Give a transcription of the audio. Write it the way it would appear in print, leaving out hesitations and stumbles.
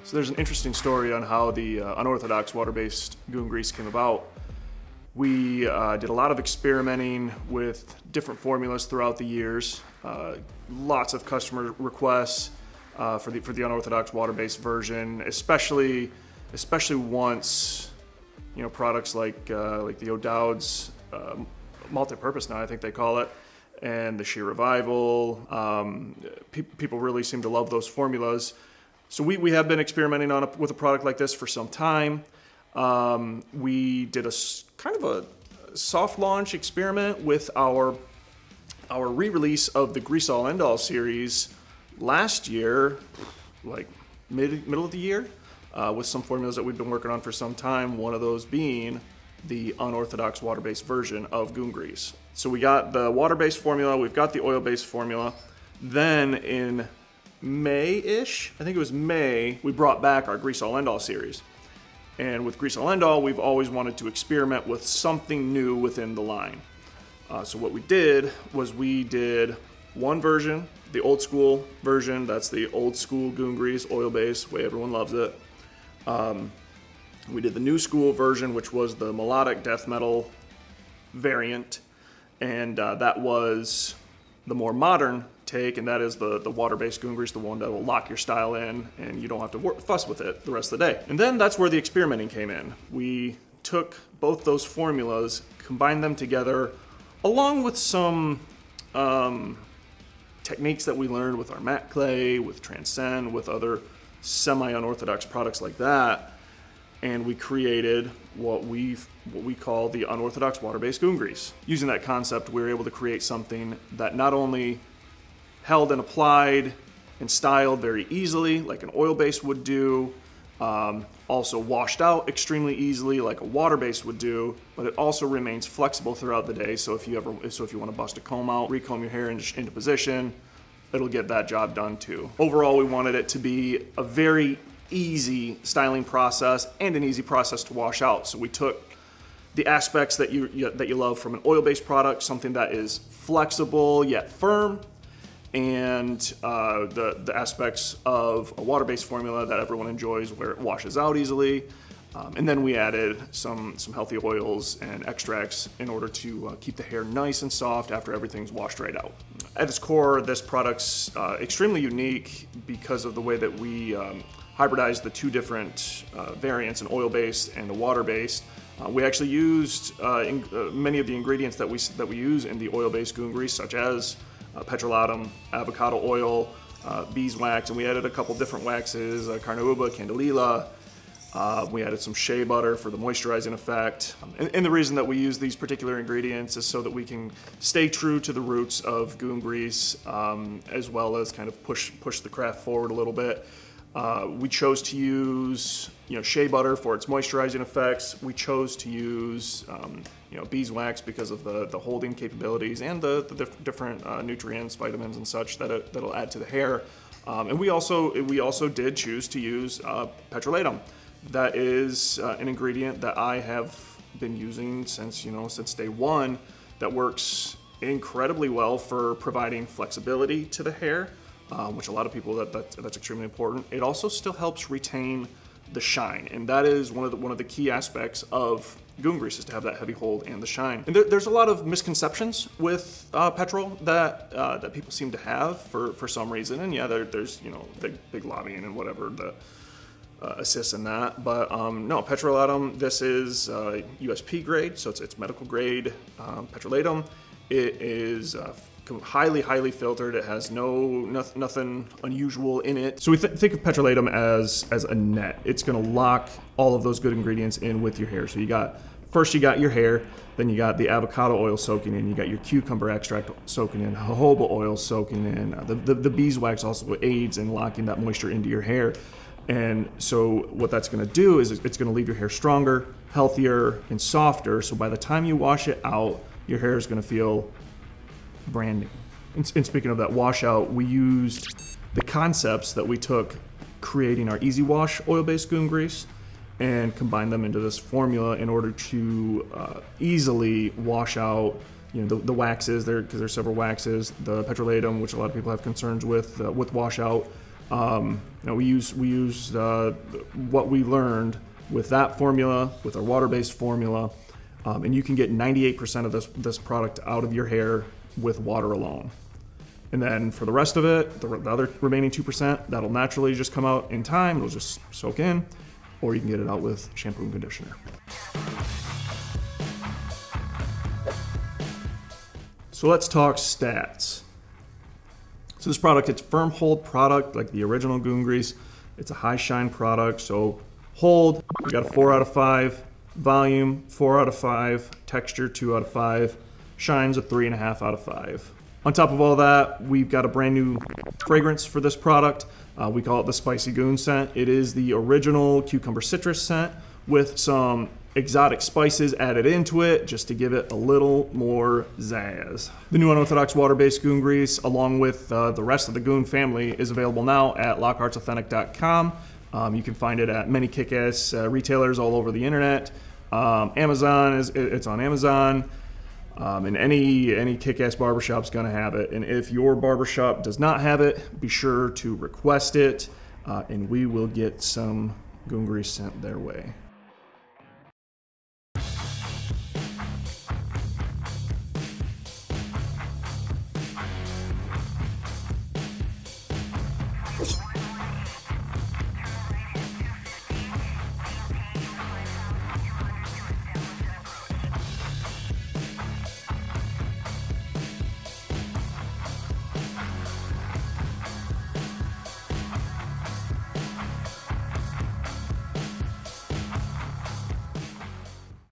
So there's an interesting story on how the unorthodox water-based goon grease came about. We did a lot of experimenting with different formulas throughout the years. Lots of customer requests for the unorthodox water-based version, especially once products like the O'Dowd's multi-purpose now I think they call it, and the Sheer Revival. People really seem to love those formulas. So we have been experimenting with a product like this for some time. We did a kind of a soft launch experiment with our re-release of the Grease All End All series last year, like middle of the year, with some formulas that we've been working on for some time. One of those being the unorthodox water-based version of goon grease. So we got the water-based formula, we've got the oil-based formula. Then in May-ish, I think it was May, we brought back our Grease All End All series. And with Grease All End All, we've always wanted to experiment with something new within the line. So what we did was we did one version, the old school version. That's the old school goon grease, oil-based, way everyone loves it. We did the new school version, which was the melodic death metal variant. And that was the more modern take, and that is the water-based goon grease, the one that will lock your style in and you don't have to fuss with it the rest of the day. And then that's where the experimenting came in. We took both those formulas, combined them together, along with some techniques that we learned with our matte clay, with Transcend, with other semi-unorthodox products like that, and we created what we call the unorthodox water-based goon grease. Using that concept, we were able to create something that not only held and applied and styled very easily, like an oil-based would do, also washed out extremely easily, like a water-based would do, but it also remains flexible throughout the day. So if you want to bust a comb out, recomb your hair into position, it'll get that job done too. Overall, we wanted it to be a very easy styling process and an easy process to wash out. So we took the aspects that you love from an oil-based product, something that is flexible yet firm, and the aspects of a water-based formula that everyone enjoys, where it washes out easily. And then we added some healthy oils and extracts in order to keep the hair nice and soft after everything's washed right out. At its core, this product's extremely unique because of the way that we hybridized the two different variants, an oil-based and a water-based. We actually used many of the ingredients that we use in the oil-based goon grease, such as petrolatum, avocado oil, beeswax, and we added a couple different waxes, carnauba, candelilla. We added some shea butter for the moisturizing effect. And the reason that we use these particular ingredients is so that we can stay true to the roots of goon grease, as well as kind of push the craft forward a little bit. We chose to use shea butter for its moisturizing effects. We chose to use beeswax because of the holding capabilities and the different nutrients, vitamins, and such that'll add to the hair. And we also did choose to use petrolatum. That is an ingredient that I have been using since day one. That works incredibly well for providing flexibility to the hair, which a lot of people that's extremely important. It also still helps retain the shine, and that is one of the key aspects of goon grease, is to have that heavy hold and the shine. And there's a lot of misconceptions with petrol that people seem to have for some reason. And yeah, there's big lobbying and whatever. assist in that. But no, petrolatum, this is USP grade, so it's medical grade petrolatum. It is highly filtered. It has nothing unusual in it. So we think of petrolatum as a net. It's gonna lock all of those good ingredients in with your hair. So first you got your hair, then you got the avocado oil soaking in, you got your cucumber extract soaking in, jojoba oil soaking in. The beeswax also aids in locking that moisture into your hair. And so what that's gonna do is it's gonna leave your hair stronger, healthier, and softer. So by the time you wash it out, your hair is gonna feel brand new. And speaking of that washout, we used the concepts that we took creating our Easy Wash oil-based goon grease and combined them into this formula in order to easily wash out, you know, the waxes there, because there's several waxes, the petrolatum, which a lot of people have concerns with washout. You know, we use what we learned with that formula, with our water-based formula, and you can get 98% of this product out of your hair with water alone. And then for the rest of it, the other remaining 2%, that'll naturally just come out in time. It'll just soak in, or you can get it out with shampoo and conditioner. So let's talk stats. So this product, it's firm hold product like the original Goon Grease. It's a high shine product. So hold, we got a 4 out of 5. Volume, 4 out of 5. Texture, 2 out of 5. Shine's a 3.5 out of 5. On top of all that, we've got a brand new fragrance for this product. We call it the Spicy Goon scent. It is the original cucumber citrus scent with some exotic spices added into it just to give it a little more zazz. The new Unorthodox Water Based Goon Grease, along with the rest of the Goon family, is available now at lockhartsauthentic.com. You can find it at many kick-ass retailers all over the internet. Amazon, it's on Amazon. And any kick-ass barbershop's gonna have it. And if your barbershop does not have it, be sure to request it, and we will get some Goon Grease sent their way.